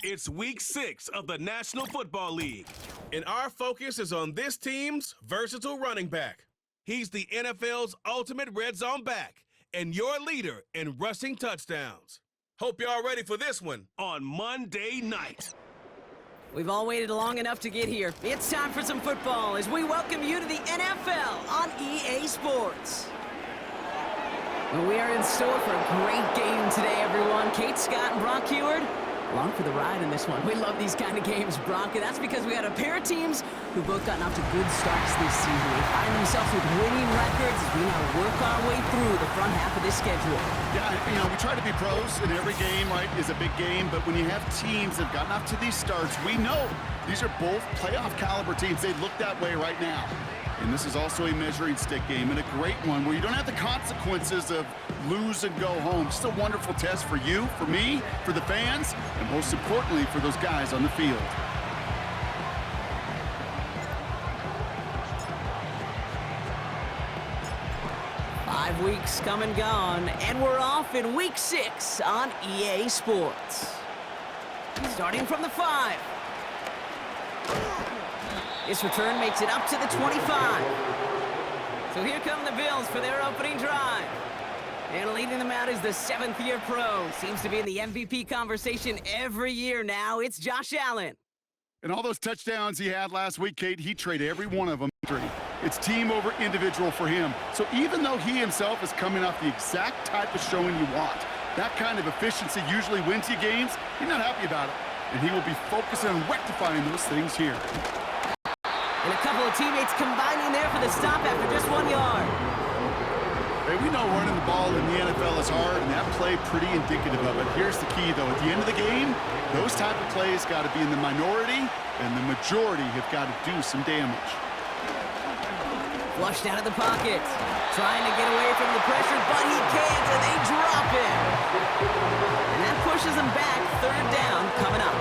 It's Week 6 of the National Football League, and our focus is on this team's versatile running back. He's the NFL's ultimate red zone back and your leader in rushing touchdowns. Hope y'all ready for this one on Monday night. We've all waited long enough to get here. It's time for some football as we welcome you to the NFL on EA Sports. Well, we are in store for a great game today, everyone. Kate Scott and Brock Heward, along for the ride in this one. We love these kind of games, Brock, and that's because we got a pair of teams who both gotten off to good starts this season. They find themselves with winning records as we now work our way through the front half of this schedule. Yeah, we try to be pros, and every game, right, is a big game, but when you have teams that have gotten off to these starts, we know these are both playoff caliber teams. They look that way right now. And this is also a measuring stick game, and a great one where you don't have the consequences of lose and go home. Just a wonderful test for you, for me, for the fans, and most importantly, for those guys on the field. Five weeks come and gone, and we're off in Week 6 on EA Sports. Starting from the 5. This return makes it up to the 25. So here come the Bills for their opening drive. And leading them out is the 7th-year pro. Seems to be in the MVP conversation every year now. It's Josh Allen. And all those touchdowns he had last week, Kate, he traded every one of them. It's team over individual for him. So even though he himself is coming off the exact type of showing you want, that kind of efficiency usually wins you games, he's not happy about it. And he will be focusing on rectifying those things here. And a couple of teammates combining there for the stop after just 1 yard. Hey, we know running the ball in the NFL is hard, and that play pretty indicative of it. Here's the key, though. At the end of the game, those type of plays got to be in the minority, and the majority have got to do some damage. Flushed out of the pocket. Trying to get away from the pressure, but he can't, and they drop it. And that pushes them back. 3rd down coming up.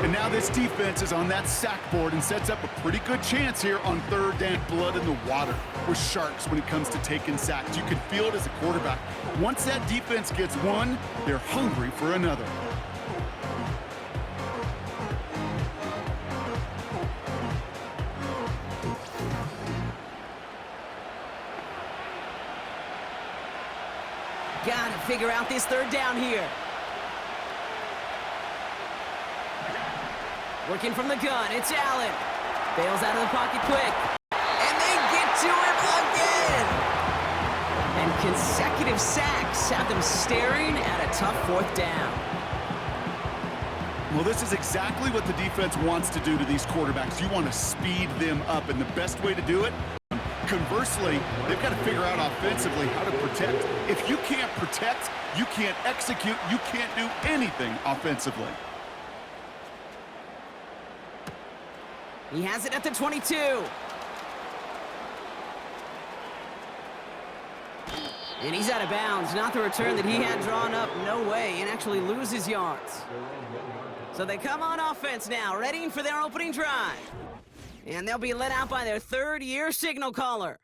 And now this defense is on that sack board and sets up a pretty good chance here on 3rd down. Blood in the water. We're sharks when it comes to taking sacks. You can feel it as a quarterback. Once that defense gets one, they're hungry for another. Got to figure out this 3rd down here. Working from the gun, it's Allen. Bails out of the pocket quick. And they get to him again! And consecutive sacks have them staring at a tough 4th down. Well, this is exactly what the defense wants to do to these quarterbacks. You want to speed them up, and the best way to do it, conversely, they've got to figure out offensively how to protect. If you can't protect, you can't execute, you can't do anything offensively. He has it at the 22. And he's out of bounds. Not the return that he had drawn up. No way. And actually loses yards. So they come on offense now, readying for their opening drive. And they'll be let out by their 3rd-year signal caller.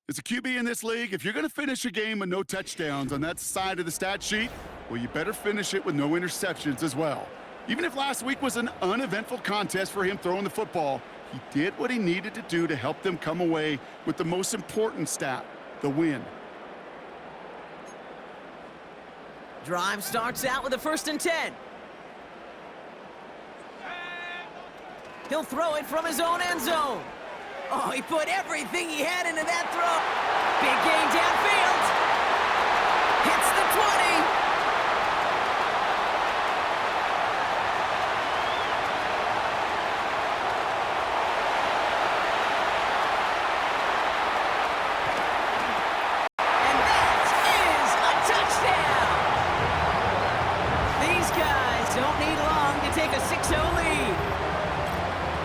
As a QB in this league, if you're going to finish a game with no touchdowns on that side of the stat sheet, well, you better finish it with no interceptions as well. Even if last week was an uneventful contest for him throwing the football, he did what he needed to do to help them come away with the most important stat, the win. Drive starts out with a 1st and 10. He'll throw it from his own end zone. Oh, he put everything he had into that throw. Big gain downfield. Hits the 20.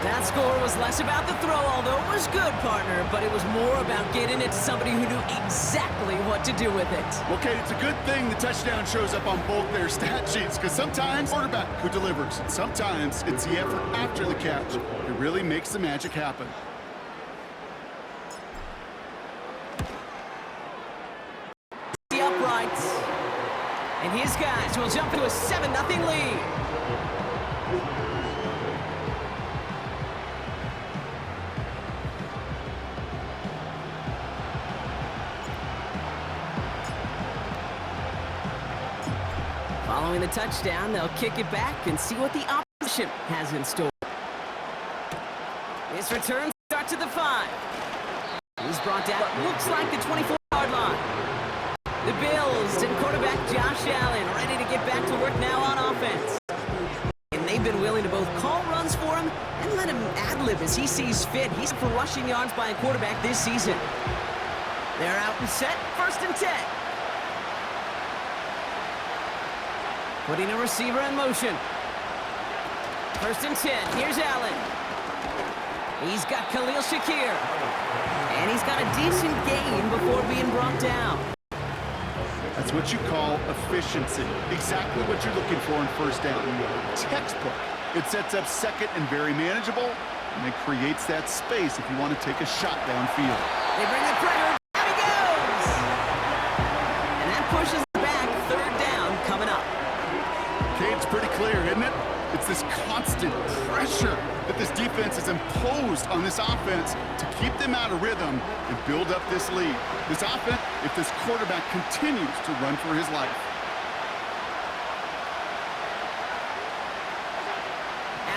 That score was less about the throw, although it was good, partner, but it was more about getting it to somebody who knew exactly what to do with it. Okay, it's a good thing the touchdown shows up on both their stat sheets, because sometimes quarterback who delivers, and sometimes it's the effort after the catch. It really makes the magic happen. And his guys will jump into a 7-0 lead. Following the touchdown, they'll kick it back and see what the opposition has in store. This return starts at the 5. He's brought down what looks like the 24-yard line. The Bills and quarterback Josh Allen ready to get back to work now on offense. And they've been willing to both call runs for him and let him ad-lib as he sees fit. He's for rushing yards by a quarterback this season. They're out and set, 1st and 10. Putting a receiver in motion. 1st and 10. Here's Allen. He's got Khalil Shakir. And he's got a decent gain before being brought down. That's what you call efficiency. Exactly what you're looking for in 1st down. Textbook. It sets up 2nd and very manageable, and it creates that space if you want to take a shot downfield. They bring the pressure. Down he goes! And that pushes back. 3rd down coming up. Okay, it's pretty clear, isn't it? It's this constant pressure that this defense has imposed on this offense to keep them out of rhythm and build up this lead. This offense, if this quarterback continues to run for his life.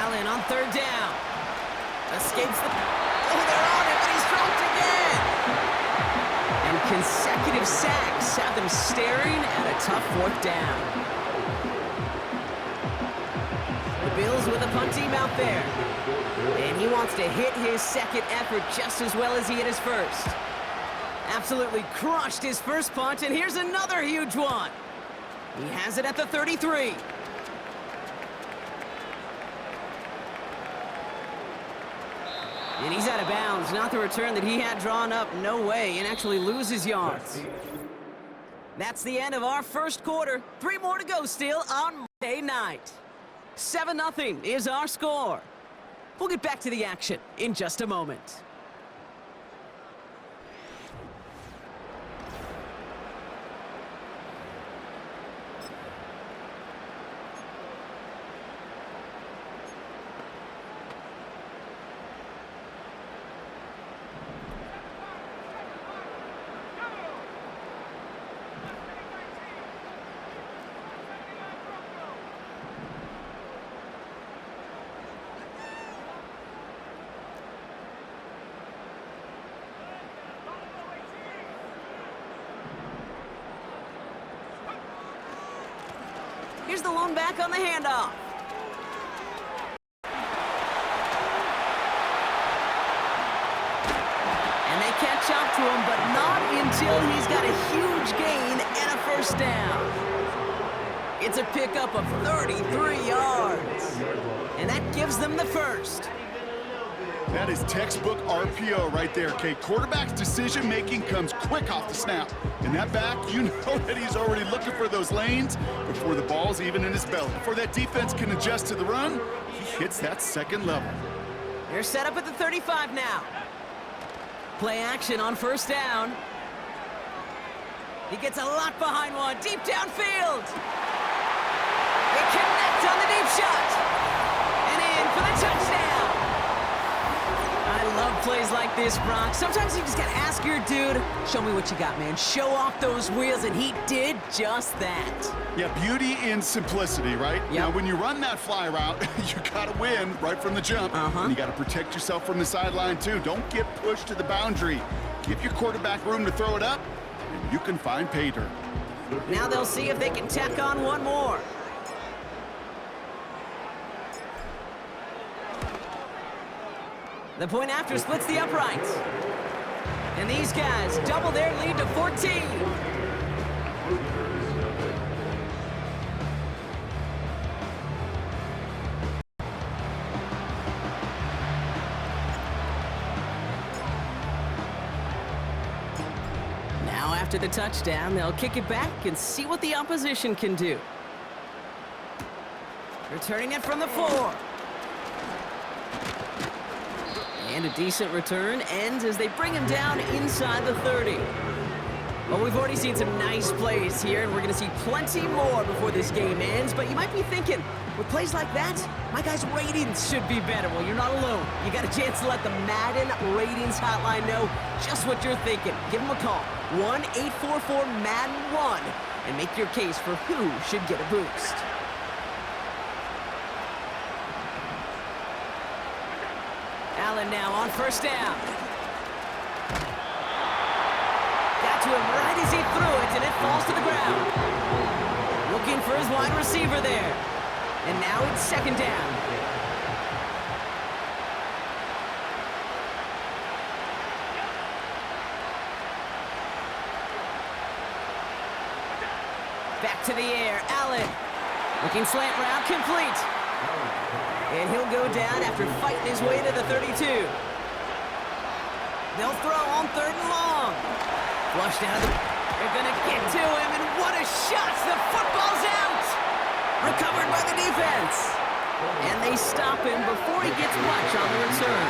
Allen on 3rd down. Escapes the... Oh, they're on it, but he's dropped again! And consecutive sacks have them staring at a tough 4th down. Bills with a punt team out there. And he wants to hit his 2nd effort just as well as he hit his 1st. Absolutely crushed his 1st punt, and here's another huge one. He has it at the 33. And he's out of bounds. Not the return that he had drawn up. No way. And actually loses yards. That's the end of our 1st quarter. 3 more to go still on Monday night. 7-0 is our score. We'll get back to the action in just a moment. Here's the lone back on the handoff. And they catch up to him, but not until he's got a huge gain and a 1st down. It's a pickup of 33 yards. And that gives them the 1st. That is textbook RPO right there, Kate. Quarterback's decision-making comes quick off the snap. And that back, you know that he's already looking for those lanes before the ball's even in his belly. Before that defense can adjust to the run, he hits that 2nd level. They're set up at the 35 now. Play action on 1st down. He gets a lot behind one, deep downfield. They connect on the deep shot. And in for the touchdown. I love plays like this, Brock. Sometimes you just gotta ask your dude, show me what you got, man. Show off those wheels, and he did just that. Yeah, beauty in simplicity, right? Yep. Now, when you run that fly route, you gotta win right from the jump. And you gotta protect yourself from the sideline, too. Don't get pushed to the boundary. Give your quarterback room to throw it up, and you can find pay dirt. Now they'll see if they can tack on one more. The point after splits the uprights. And these guys double their lead to 14. Now after the touchdown, they'll kick it back and see what the opposition can do. Returning it from the 4. And a decent return ends as they bring him down inside the 30. Well, we've already seen some nice plays here, and we're going to see plenty more before this game ends. But you might be thinking, with plays like that, my guys' ratings should be better. Well, you're not alone. You got a chance to let the Madden ratings hotline know just what you're thinking. Give them a call, 1-844-MADDEN-1, and make your case for who should get a boost. Allen now on first down. Got to him right as he threw it, and it falls to the ground. Looking for his wide receiver there. And now it's second down. Back to the air, Allen. Looking slant route, complete. And he'll go down after fighting his way to the 32. They'll throw on third and long. Flushed out of the... They're going to get to him, and what a shot! The football's out! Recovered by the defense. And they stop him before he gets much on the return.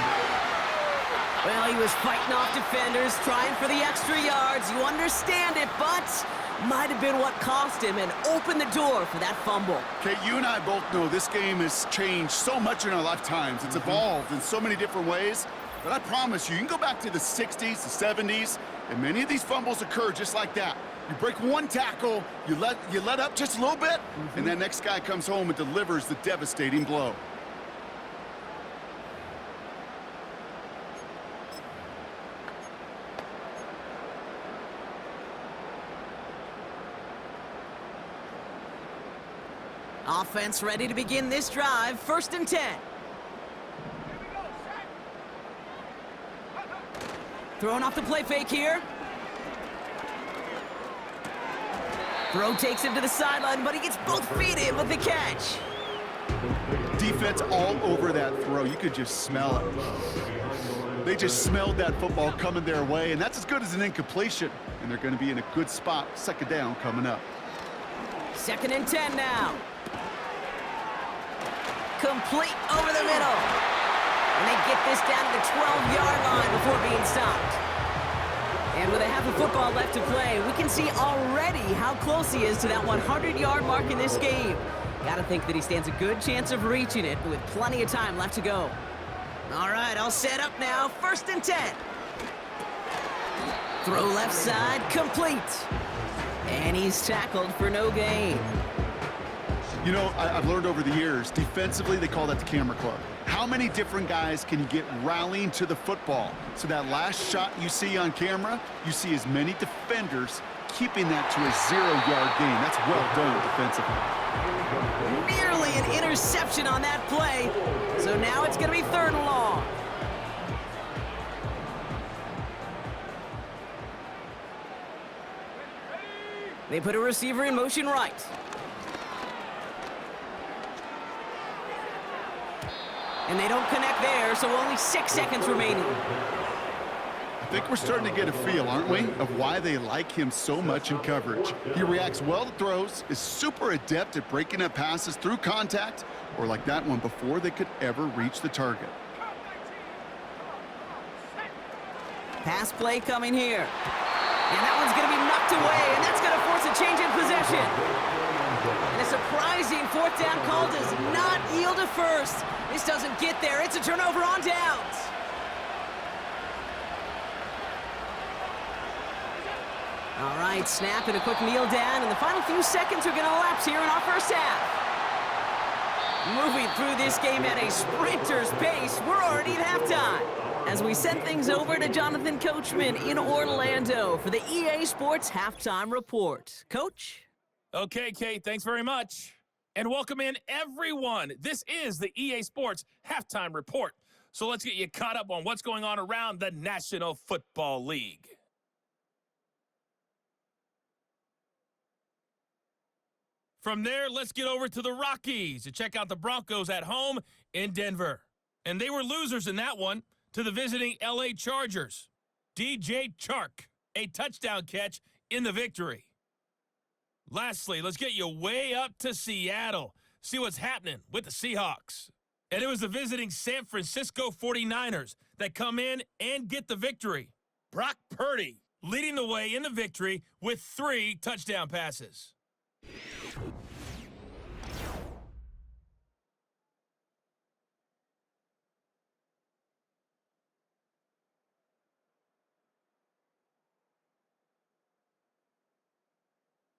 Well, he was fighting off defenders, trying for the extra yards. You understand it, but might have been what cost him and opened the door for that fumble. Okay, you and I both know this game has changed so much in our lifetimes. It's evolved in so many different ways. But I promise you, you can go back to the 60s, the 70s, and many of these fumbles occur just like that. You break one tackle, you let up just a little bit, and that next guy comes home and delivers the devastating blow. Offense ready to begin this drive. First and 10. Throwing off the play fake here. Throw takes him to the sideline, but he gets both feet in with the catch. Defense all over that throw. You could just smell it. They just smelled that football coming their way, and that's as good as an incompletion. And they're going to be in a good spot. Second down coming up. Second and 10 now. Complete over the middle. And they get this down to the 12-yard line before being stopped. And with a half of football left to play, we can see already how close he is to that 100-yard mark in this game. Got to think that he stands a good chance of reaching it with plenty of time left to go. All right, all set up now. First and 10. Throw left side, complete. And he's tackled for no gain. You know, I've learned over the years, defensively, they call that the camera club. How many different guys can you get rallying to the football? So that last shot you see on camera, you see as many defenders keeping that to a 0-yard gain. That's well done defensively. Nearly an interception on that play. So now it's going to be third and long. They put a receiver in motion right. And they don't connect there, so only 6 seconds remaining. I think we're starting to get a feel, aren't we, of why they like him so much in coverage. He reacts well to throws, is super adept at breaking up passes through contact, or like that one before they could ever reach the target. Pass play coming here. And that one's going to be knocked away, and that's going to force a change in possession. And a surprising fourth down call does not yield a first. This doesn't get there. It's a turnover on downs. All right, snap and a quick kneel down, and the final few seconds are going to elapse here in our first half. Moving through this game at a sprinter's pace, we're already at halftime. As we send things over to Jonathan Coachman in Orlando for the EA Sports Halftime Report. Coach? Okay, Kate, thanks very much. And welcome in, everyone. This is the EA Sports Halftime Report. So let's get you caught up on what's going on around the National Football League. From there, let's get over to the Rockies to check out the Broncos at home in Denver. And they were losers in that one to the visiting LA Chargers. DJ Chark, a touchdown catch in the victory. Lastly, let's get you way up to Seattle. See what's happening with the Seahawks. And it was the visiting San Francisco 49ers that come in and get the victory. Brock Purdy leading the way in the victory with 3 touchdown passes.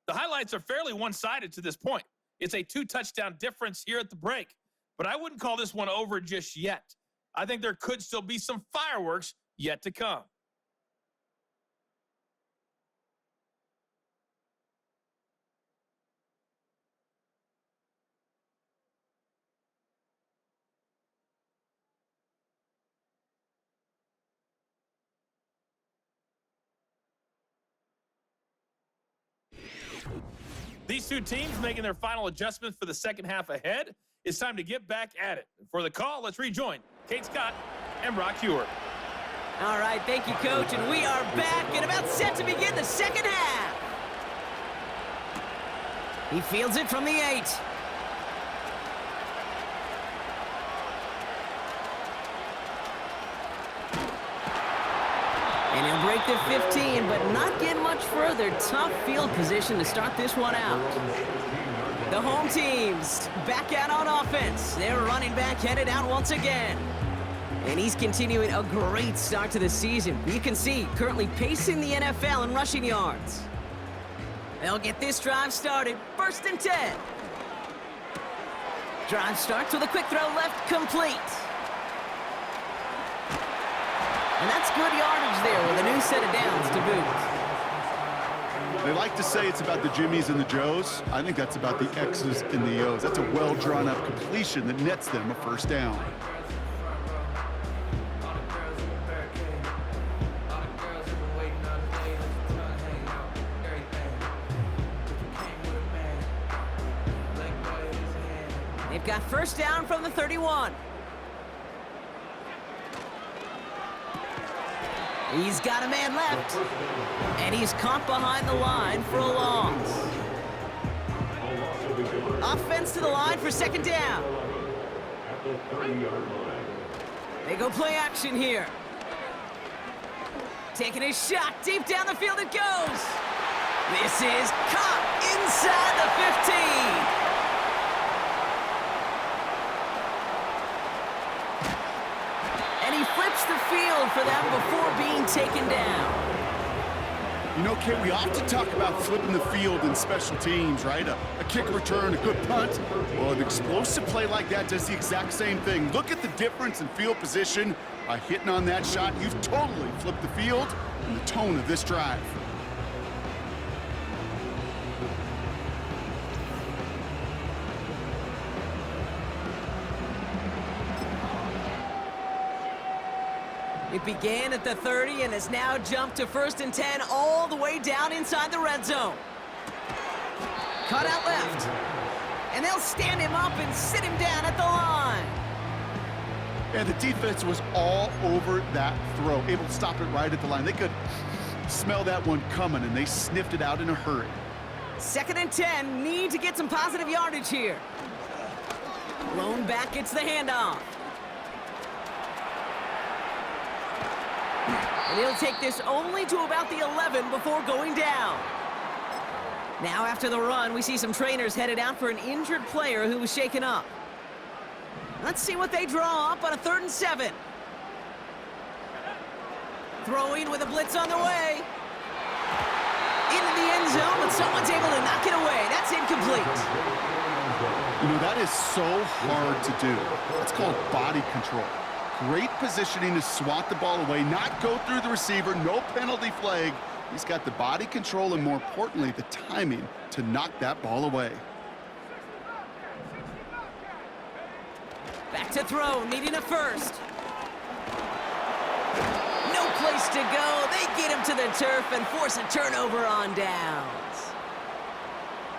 The highlights are fairly one-sided to this point. It's a 2-touchdown difference here at the break, but I wouldn't call this one over just yet. I think there could still be some fireworks yet to come. These two teams making their final adjustments for the second half ahead. It's time to get back at it. For the call, let's rejoin Kate Scott and Brock Hewer. All right, thank you, Coach, and we are back and about set to begin the second half. He fields it from the 8. And he'll break the 15, but not get much further. Tough field position to start this one out. The home team's back out on offense. Their running back headed out once again. And he's continuing a great start to the season. You can see currently pacing the NFL in rushing yards. They'll get this drive started. 1st and 10. Drive starts with a quick throw left, complete. And that's good yardage there with a new set of downs to boot. They like to say it's about the Jimmies and the Joes. I think that's about the X's and the O's. That's a well-drawn-up completion that nets them a 1st down. They've got 1st down from the 31. He's got a man left, and he's caught behind the line for a loss. Offense to the line for 2nd down. They go play action here. Taking a shot, deep down the field it goes. This is caught inside the 15. Flips the field for them before being taken down. You know, Kate, we often talk about flipping the field in special teams, right? A kick return, a good punt. Well, an explosive play like that does the exact same thing. Look at the difference in field position. By hitting on that shot, you've totally flipped the field and the tone of this drive. It began at the 30 and has now jumped to 1st and 10 all the way down inside the red zone. Cut out left. And they'll stand him up and sit him down at the line. And the defense was all over that throw, able to stop it right at the line. They could smell that one coming, and they sniffed it out in a hurry. 2nd and 10, need to get some positive yardage here. Lone back gets the handoff. And he'll take this only to about the 11 before going down. Now after the run, we see some trainers headed out for an injured player who was shaken up. Let's see what they draw up on a 3rd and 7. Throwing with a blitz on the way. Into the end zone, but someone's able to knock it away. That's incomplete. You know, that is so hard to do. It's called body control. Great positioning to swat the ball away, not go through the receiver, no penalty flag. He's got the body control and, more importantly, the timing to knock that ball away. Back to throw, needing a 1st. No place to go. They get him to the turf and force a turnover on downs.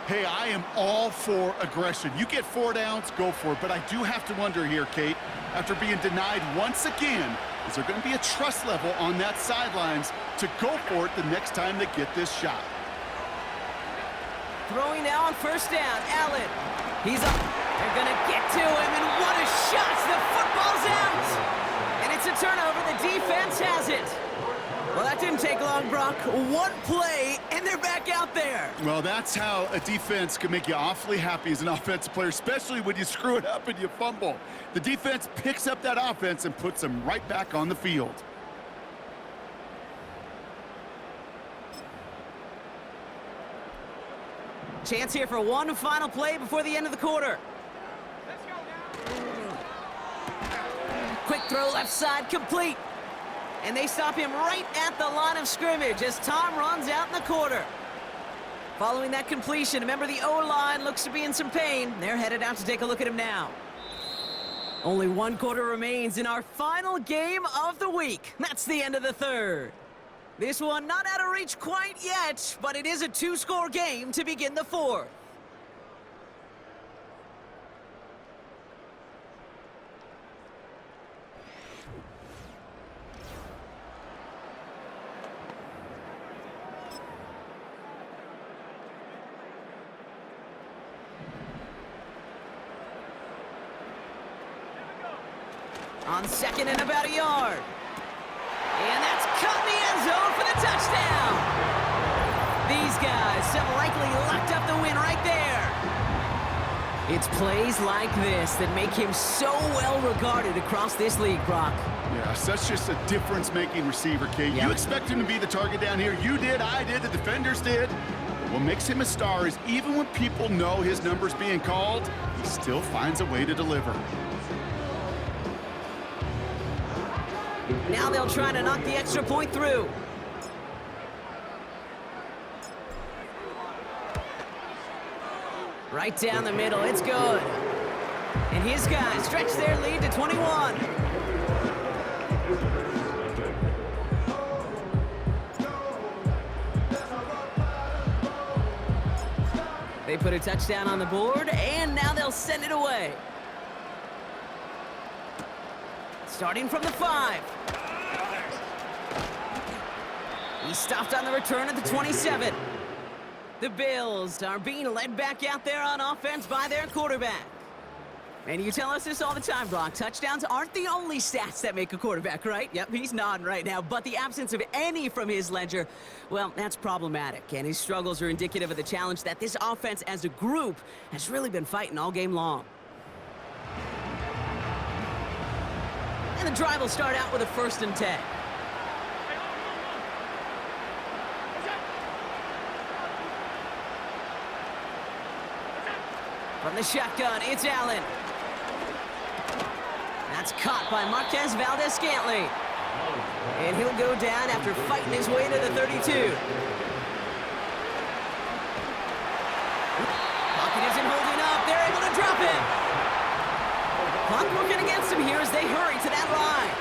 Hey, I am all for aggression. You get 4 downs, go for it. But I do have to wonder here, Kate, after being denied once again, is there going to be a trust level on that sidelines to go for it the next time they get this shot? Throwing now on 1st down, Allen. He's up. They're going to get to him, and what a shot! The football's out! And it's a turnover. The defense has it. Well, that didn't take long. long, Brock. One play, and they're back out there. Well, that's how a defense can make you awfully happy as an offensive player, especially when you screw it up and you fumble. The defense picks up that offense and puts them right back on the field. Chance here for one final play before the end of the quarter. Quick throw left side, complete. And they stop him right at the line of scrimmage as time runs out in the quarter. Following that completion, remember the O-line looks to be in some pain. They're headed out to take a look at him now. Only one quarter remains in our final game of the week. That's the end of the third. This one not out of reach quite yet, but it is a two-score game to begin the fourth. On second and about a yard. And that's caught in the end zone for the touchdown. These guys have likely locked up the win right there. It's plays like this that make him so well regarded across this league, Brock. Yeah, such just a difference-making receiver, Kate. Yep. You expect him to be the target down here. You did, I did, the defenders did. What makes him a star is even when people know his number's being called, he still finds a way to deliver. Now they'll try to knock the extra point through. Right down the middle, it's good. And his guys stretch their lead to 21. They put a touchdown on the board, and now they'll send it away. Starting from the 5. He's stopped on the return at the 27. The Bills are being led back out there on offense by their quarterback. And you tell us this all the time, Brock. Touchdowns aren't the only stats that make a quarterback, right? Yep, he's nodding right now. But the absence of any from his ledger, well, that's problematic. And his struggles are indicative of the challenge that this offense as a group has really been fighting all game long. And the drive will start out with a 1st and 10. From the shotgun, it's Allen. That's caught by Marquez Valdez-Scantling. And he'll go down after fighting his way to the 32. Pocket isn't holding up. They're able to drop him. Clock working against him here as they hurry to that line.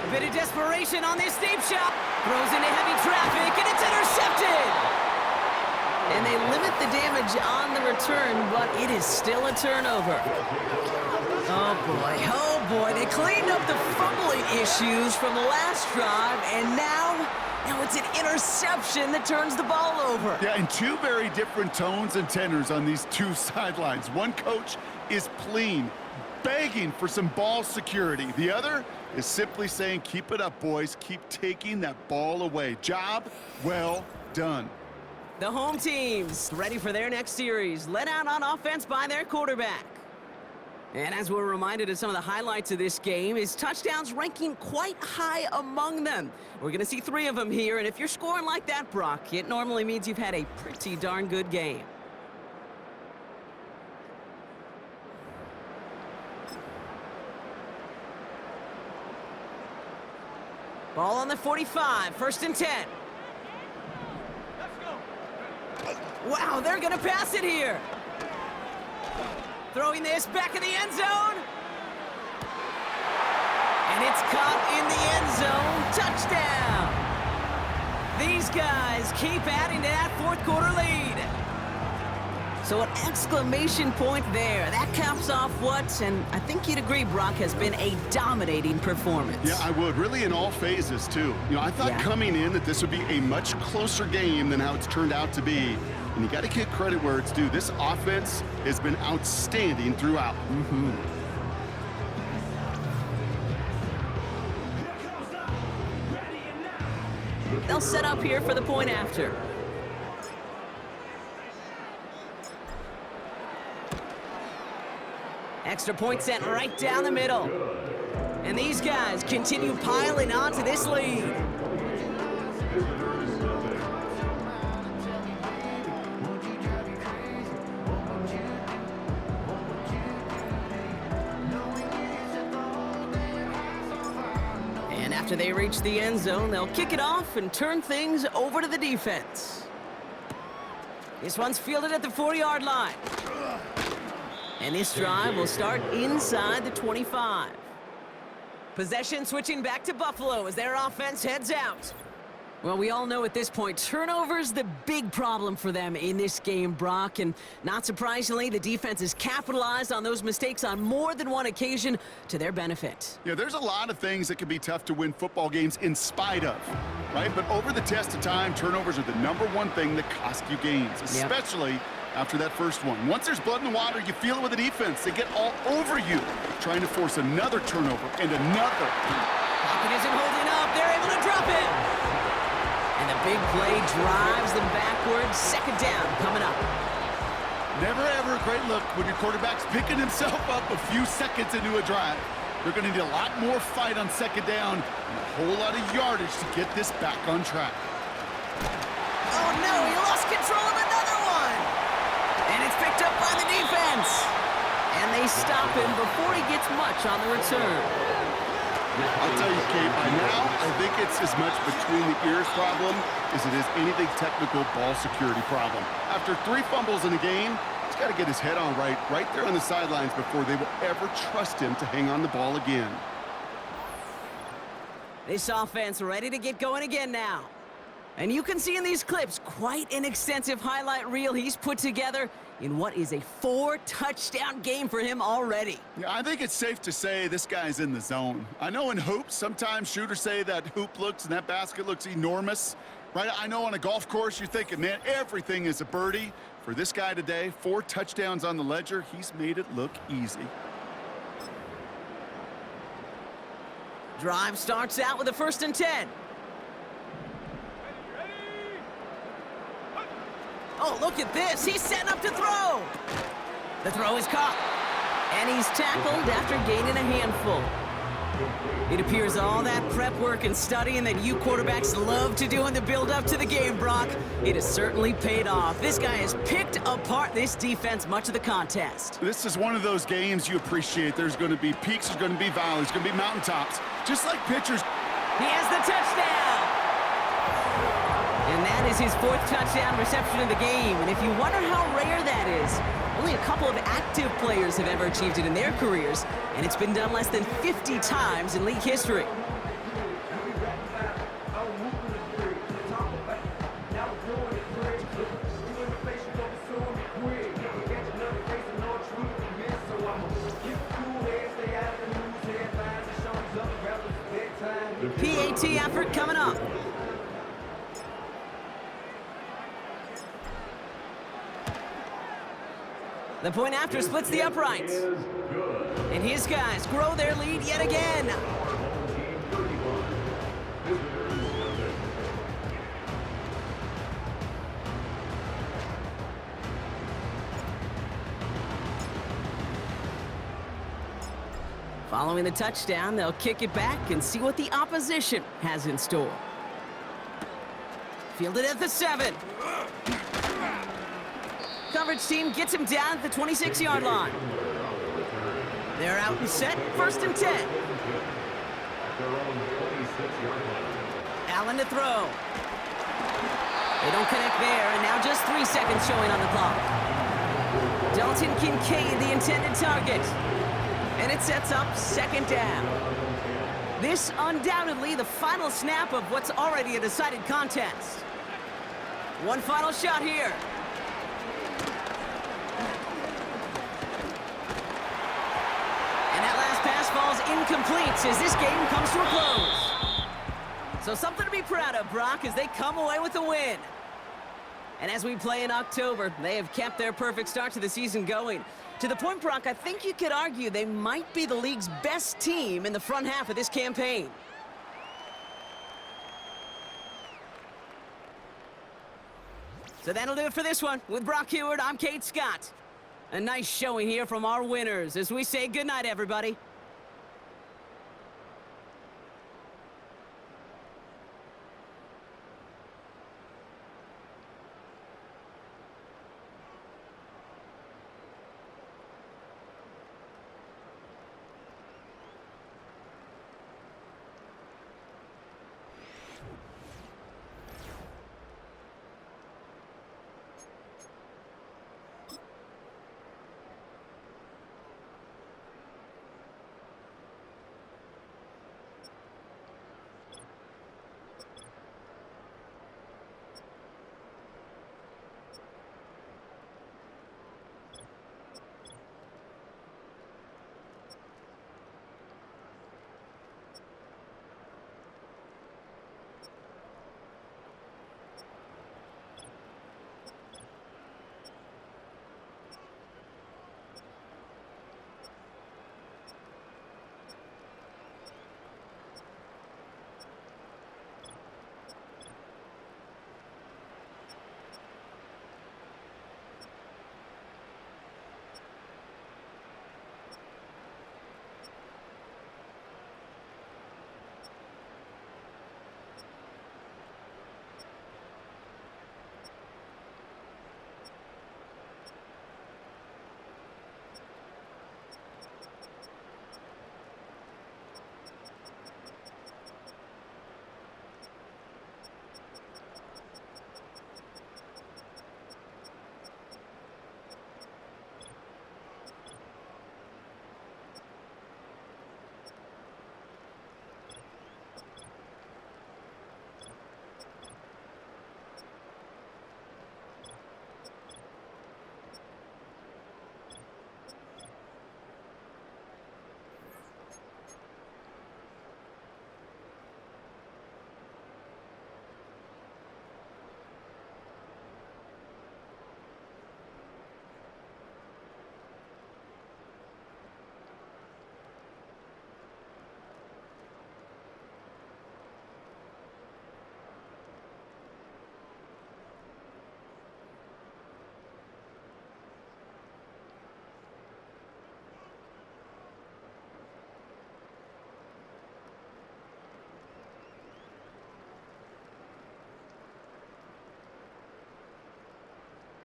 A bit of desperation on this deep shot. Throws into heavy traffic, and it's intercepted. And they limit the damage on the return, but it is still a turnover. Oh boy, they cleaned up the fumbling issues from the last drive, and now it's an interception that turns the ball over. Yeah, and two very different tones and tenors on these two sidelines. One coach is pleading, begging for some ball security. The other is simply saying, keep it up, boys. Keep taking that ball away. Job well done. The home teams ready for their next series, led out on offense by their quarterback. And as we're reminded of some of the highlights of this game, his touchdowns ranking quite high among them. We're going to see 3 of them here, and if you're scoring like that, Brock, it normally means you've had a pretty darn good game. Ball on the 45, 1st and 10. Wow, they're going to pass it here. Throwing this back in the end zone. And it's caught in the end zone. Touchdown. These guys keep adding to that 4th quarter lead. So an exclamation point there. That caps off what, and I think you'd agree, Brock, has been a dominating performance. Yeah, I would. Really in all phases, too. I thought coming in that this would be a much closer game than how it's turned out to be. And you got to give credit where it's due. This offense has been outstanding throughout. They'll set up here for the point after. Extra point sent right down the middle. And these guys continue piling onto this lead. And after they reach the end zone, they'll kick it off and turn things over to the defense. This one's fielded at the 40-yard line. And this drive will start inside the 25. Possession switching back to Buffalo as their offense heads out. Well, we all know at this point, turnovers the big problem for them in this game, Brock. And not surprisingly, the defense has capitalized on those mistakes on more than one occasion to their benefit. Yeah, there's a lot of things that can be tough to win football games in spite of, right? But over the test of time, turnovers are the #1 thing that cost you games, especially after that first one. Once there's blood in the water, you feel it with the defense. They get all over you, trying to force another turnover and another. Pocket isn't holding up. They're able to drop it. And the big play drives them backwards. Second down coming up. Never ever a great look when your quarterback's picking himself up a few seconds into a drive. They're going to need a lot more fight on second down and a whole lot of yardage to get this back on track. Oh no, he lost control of another one. And it's picked up by the defense. And they stop him before he gets much on the return. I'll tell you, Kate, by now, I think it's as much between the ears problem as it is anything technical ball security problem. After 3 fumbles in a game, he's got to get his head on right there on the sidelines before they will ever trust him to hang on the ball again. This offense ready to get going again now. And you can see in these clips quite an extensive highlight reel he's put together in what is a 4-touchdown game for him already. Yeah, I think it's safe to say this guy's in the zone. I know in hoops, sometimes shooters say that hoop looks and that basket looks enormous, right? I know on a golf course, you're thinking, man, everything is a birdie. For this guy today, 4 touchdowns on the ledger, he's made it look easy. Drive starts out with a 1st and 10. Oh, look at this. He's setting up to throw. The throw is caught. And he's tackled after gaining a handful. It appears all that prep work and studying that you quarterbacks love to do in the build-up to the game, Brock, it has certainly paid off. This guy has picked apart this defense much of the contest. This is one of those games you appreciate. There's going to be peaks, there's going to be valleys, there's going to be mountaintops. Just like pitchers. He has the touchdown. And that is his 4th touchdown reception of the game. And if you wonder how rare that is, only a couple of active players have ever achieved it in their careers, and it's been done less than 50 times in league history. PAT effort coming up. The point after splits the uprights. And his guys grow their lead yet again. Following the touchdown, they'll kick it back and see what the opposition has in store. Fielded at the 7. Coverage team gets him down at the 26-yard line. They're out and set, 1st and 10. Allen to throw. They don't connect there, and now just 3 seconds showing on the clock. Dalton Kincaid, the intended target. And it sets up 2nd down. This undoubtedly the final snap of what's already a decided contest. One final shot here. And that last pass falls incomplete as this game comes to a close. So something to be proud of, Brock, as they come away with a win. And as we play in October, they have kept their perfect start to the season going. To the point, Brock, I think you could argue they might be the league's best team in the front half of this campaign. So that'll do it for this one. With Brock Heward, I'm Kate Scott. A nice showing here from our winners as we say goodnight, everybody.